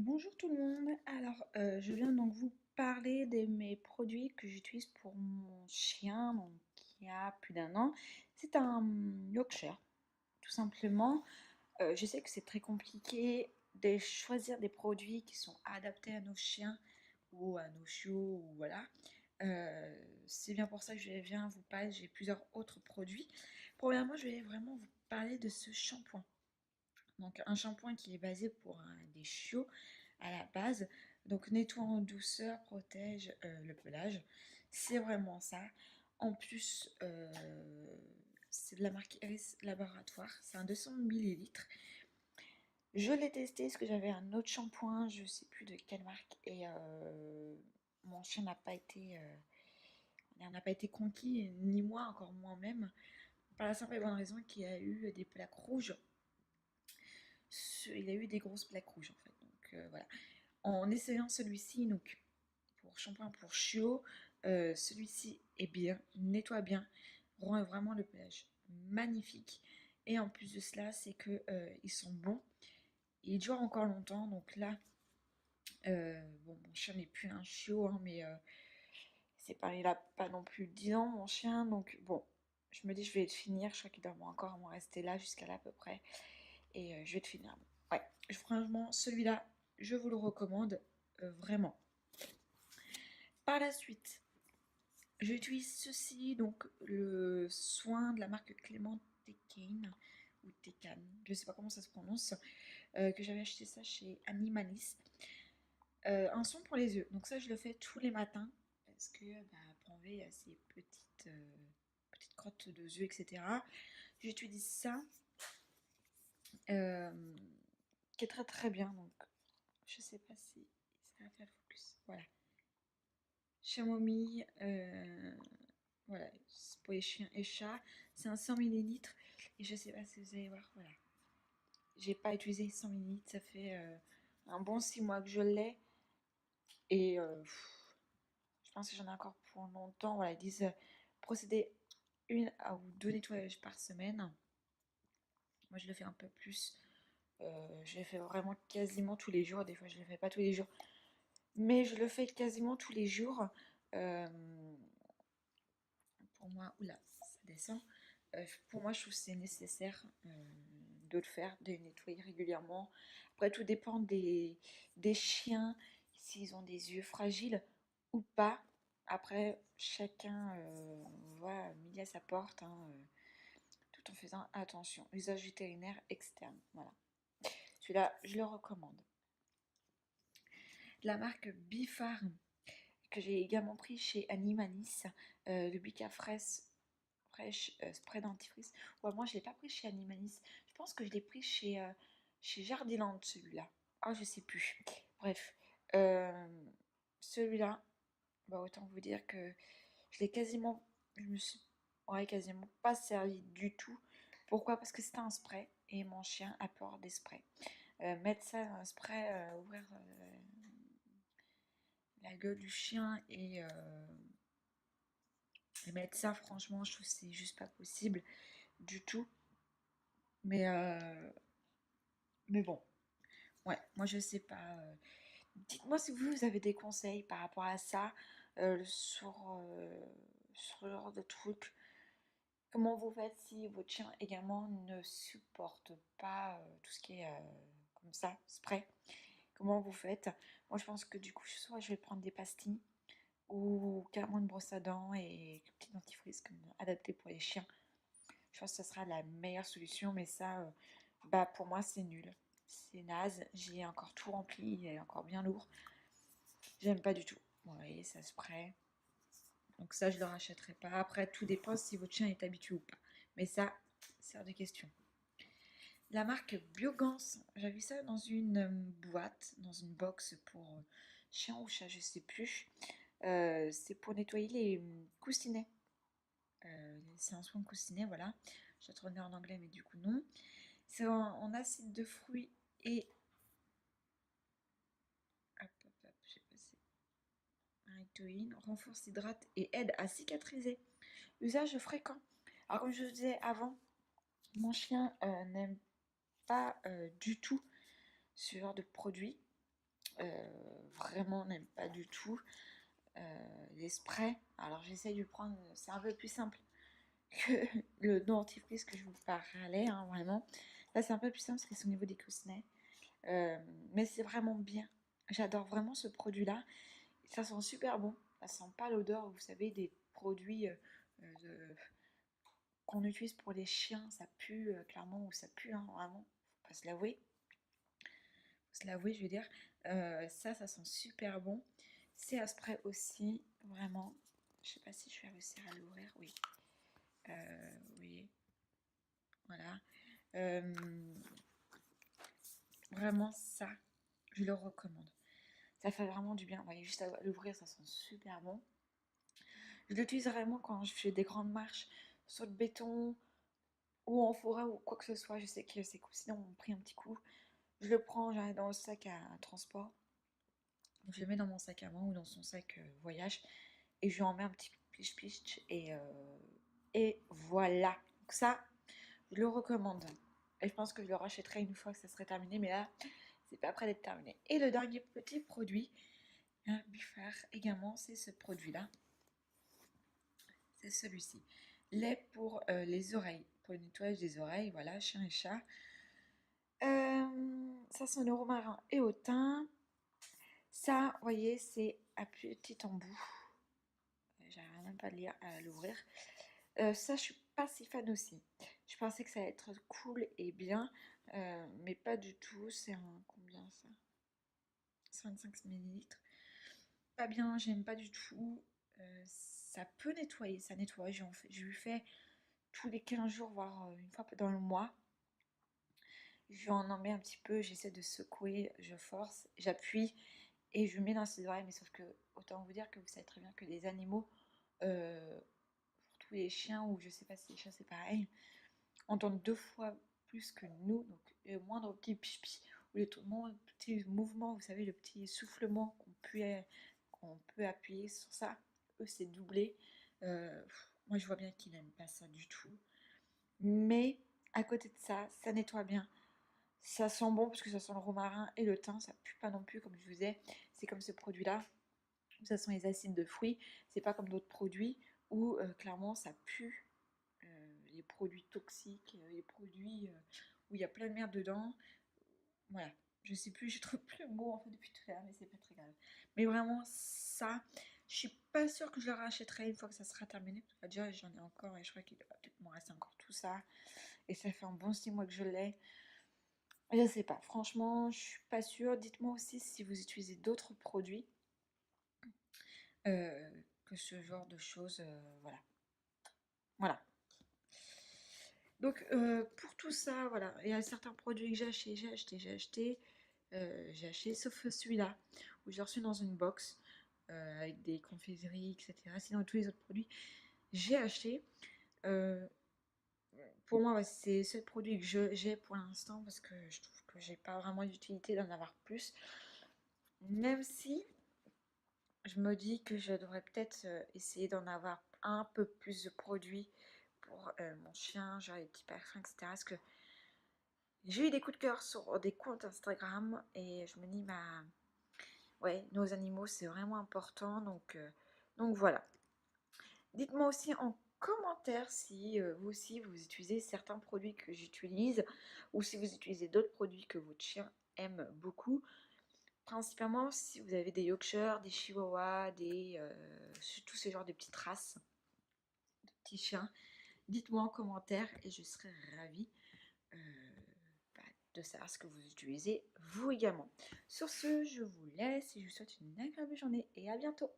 Bonjour tout le monde. Alors, je viens donc vous parler de mes produits que j'utilise pour mon chien, donc qui a plus d'un an. C'est un Yorkshire, tout simplement. Je sais que c'est très compliqué de choisir des produits qui sont adaptés à nos chiens ou à nos chiots, ou voilà. C'est bien pour ça que je viens vous parler. J'ai plusieurs autres produits. Premièrement, je vais vraiment vous parler de ce shampoing. Donc un shampoing qui est basé pour des chiots à la base. Donc nettoie en douceur, protège le pelage. C'est vraiment ça. En plus, c'est de la marque Iris Laboratoire. C'est un 200 millilitres. Je l'ai testé parce que j'avais un autre shampoing, je sais plus de quelle marque. Et mon chien n'a pas été conquis, ni moi, encore moins même. Par la simple et bonne raison qu'il a eu des plaques rouges. Il a eu des grosses plaques rouges en fait. Donc voilà. En essayant celui-ci, donc pour shampoing pour chiot, celui-ci est bien, nettoie bien, rend vraiment le pelage magnifique. Et en plus de cela, c'est que ils sont bons. Ils durent encore longtemps. Donc là, bon, mon chien n'est plus un chiot, hein, mais c'est pas, il a pas non plus 10 ans, mon chien. Donc bon, je me dis, je vais le finir. Je crois qu'il doit encore m'en rester là jusqu'à là à peu près. Et je vais te finir. Ouais, franchement, celui-là, je vous le recommande vraiment. Par la suite, j'utilise ceci, donc le soin de la marque Clément Tecan, ou Tecan, je sais pas comment ça se prononce, que j'avais acheté ça chez Animalis. Un soin pour les yeux, donc ça je le fais tous les matins, parce que bah, pour enlever ces petites crottes de yeux, etc. J'utilise ça, euh, qui est très très bien, donc je sais pas si ça va faire focus, voilà. Chamomille, voilà, c'est pour les chiens et chats. C'est un 100 millilitres. Et je sais pas si vous allez voir, voilà. J'ai pas utilisé 100 millilitres, ça fait un bon 6 mois que je l'ai. Et je pense que j'en ai encore pour longtemps. Voilà, ils disent procéder une ou deux nettoyages par semaine. Moi, je le fais un peu plus. Je le fais vraiment quasiment tous les jours. Des fois, je le fais pas tous les jours. Mais je le fais quasiment tous les jours. Euh, pour moi, oula, ça descend. Pour moi, je trouve que c'est nécessaire de le faire, de les nettoyer régulièrement. Après, tout dépend des chiens, s'ils ont des yeux fragiles ou pas. Après, chacun va midi à sa porte, hein, tout en faisant attention. Usage vétérinaire externe, voilà. Celui-là, je le recommande. La marque Bifar, que j'ai également pris chez Animalis, le Bicafresh Fresh spray dentifrice. Ouais, moi, je ne l'ai pas pris chez Animalis. Je pense que je l'ai pris chez Jardiland, celui-là. Ah, je sais plus. Bref, euh, celui-là, bah, autant vous dire que je l'ai quasiment, je me suis ouais, quasiment pas servi du tout. Pourquoi? Parce que c'était un spray et mon chien a peur des sprays. Mettre ça dans un spray, ouvrir la gueule du chien et mettre ça, franchement, je trouve que c'est juste pas possible du tout. Mais, euh, mais bon, ouais, moi je sais pas. Dites-moi si vous avez des conseils par rapport à ça, sur ce genre de trucs. Comment vous faites si votre chien également ne supporte pas tout ce qui est comme ça, spray? Comment vous faites? Moi je pense que du coup, soit je vais prendre des pastilles ou carrément une brosse à dents et un petit dentifrice comme adapté pour les chiens. Je pense que ce sera la meilleure solution, mais ça, bah pour moi c'est nul. C'est naze, j'ai encore tout rempli, il est encore bien lourd. J'aime pas du tout. Bon, vous voyez, ça se prête. Donc ça, je ne le rachèterai pas. Après, tout dépend si votre chien est habitué ou pas. Mais ça, c'est hors de question. La marque Biogans, j'ai vu ça dans une boîte, dans une box pour chien ou chat, je sais plus. C'est pour nettoyer les coussinets. C'est un soin de coussinet, voilà. J'ai trouvé en anglais, mais du coup non. C'est en acide de fruits et... Hop, hop, hop, j'ai passé. Ritoïne, renforce, hydrate et aide à cicatriser. Usage fréquent. Alors comme je vous disais avant, mon chien n'aime pas du tout ce genre de produit. vraiment n'aime pas du tout les sprays. Alors j'essaye de prendre, c'est un peu plus simple que le dentifrice que je vous parlais, hein, vraiment. Là c'est un peu plus simple parce que c'est au niveau des coussinets. Mais c'est vraiment bien. J'adore vraiment ce produit-là. Ça sent super bon. Ça sent pas l'odeur, vous savez, des produits qu'on utilise pour les chiens. Ça pue clairement, ou ça pue, hein, vraiment. Faut pas se l'avouer. Faut se l'avouer, je veux dire. Ça sent super bon. C'est un spray aussi, vraiment. Je sais pas si je vais réussir à l'ouvrir. Oui. Oui. Voilà. Euh, Vraiment, ça, je le recommande. Ça fait vraiment du bien. Vous voyez, juste à l'ouvrir, ça sent super bon. Je l'utilise vraiment quand je fais des grandes marches sur le béton ou en forêt ou quoi que ce soit. Je sais que ces coussinets ont pris un petit coup. Je le prends, j'en ai dans le sac à transport. Donc, je le mets dans mon sac à main ou dans son sac voyage. Et je lui en mets un petit pitch et voilà. Donc ça, je le recommande. Et je pense que je le rachèterai une fois que ça serait terminé. Mais là, c'est pas prêt d'être terminé. Et le dernier petit produit, un Buffard également, c'est ce produit-là. C'est celui-ci. Lait pour les oreilles, pour le nettoyage des oreilles, voilà, chien et chat. Ça sent le romarin et au thym. Ça, vous voyez, c'est à petit embout. J'arrive même pas à lire, à l'ouvrir. Ça, je suis pas si fan aussi. Je pensais que ça allait être cool et bien, mais pas du tout. C'est un combien ça? 125 millilitres. Pas bien, j'aime pas du tout. Ça peut nettoyer, ça nettoie. Je lui fais tous les 15 jours, voire une fois dans le mois. Je en mets un petit peu, j'essaie de secouer, je force, j'appuie et je mets dans ses oreilles. Mais sauf que, autant vous dire que vous savez très bien que les animaux, surtout les chiens, ou je sais pas si les chats c'est pareil, entendent 2 fois plus que nous. Donc le moindre petit pipi ou le moindre petit mouvement, vous savez, le petit soufflement qu'on peut appuyer sur ça, eux c'est doublé. Moi je vois bien qu'ils n'aiment pas ça du tout. Mais à côté de ça, ça nettoie bien. Ça sent bon parce que ça sent le romarin et le thym, ça pue pas non plus comme je vous disais. C'est comme ce produit-là, ça sent les acides de fruits. C'est pas comme d'autres produits où clairement ça pue les produits toxiques, les produits où il y a plein de merde dedans. Voilà, je sais plus, je trouve plus le mot en fait depuis tout à l'heure, mais c'est pas très grave. Mais vraiment ça, je suis pas sûre que je le rachèterai une fois que ça sera terminé. Parce que déjà j'en ai encore et je crois qu'il va peut-être m'en rester encore tout ça. Et ça fait un bon 6 mois que je l'ai. Je sais pas, franchement, je suis pas sûre. Dites-moi aussi si vous utilisez d'autres produits euh, que ce genre de choses. Voilà. Voilà. Donc, pour tout ça, voilà. Il y a certains produits que j'ai acheté, sauf celui-là, où j'ai reçu dans une box avec des confiseries, etc. Sinon, tous les autres produits, j'ai acheté. Euh, pour moi, ouais, c'est ce produit que j'ai pour l'instant parce que je trouve que j'ai pas vraiment d'utilité d'en avoir plus. Même si je me dis que je devrais peut-être essayer d'en avoir un peu plus de produits pour mon chien, genre les petits parfums, etc. Parce que j'ai eu des coups de cœur sur des comptes Instagram et je me dis, bah ouais, nos animaux c'est vraiment important. Donc voilà. Dites-moi aussi en commentaire si vous aussi vous utilisez certains produits que j'utilise ou si vous utilisez d'autres produits que votre chien aime beaucoup. Principalement si vous avez des Yorkshire, des Chihuahuas, tous ces genres de petites races, de petits chiens. Dites-moi en commentaire et je serai ravie euh, bah, de savoir ce que vous utilisez vous également. Sur ce, je vous laisse et je vous souhaite une agréable journée et à bientôt.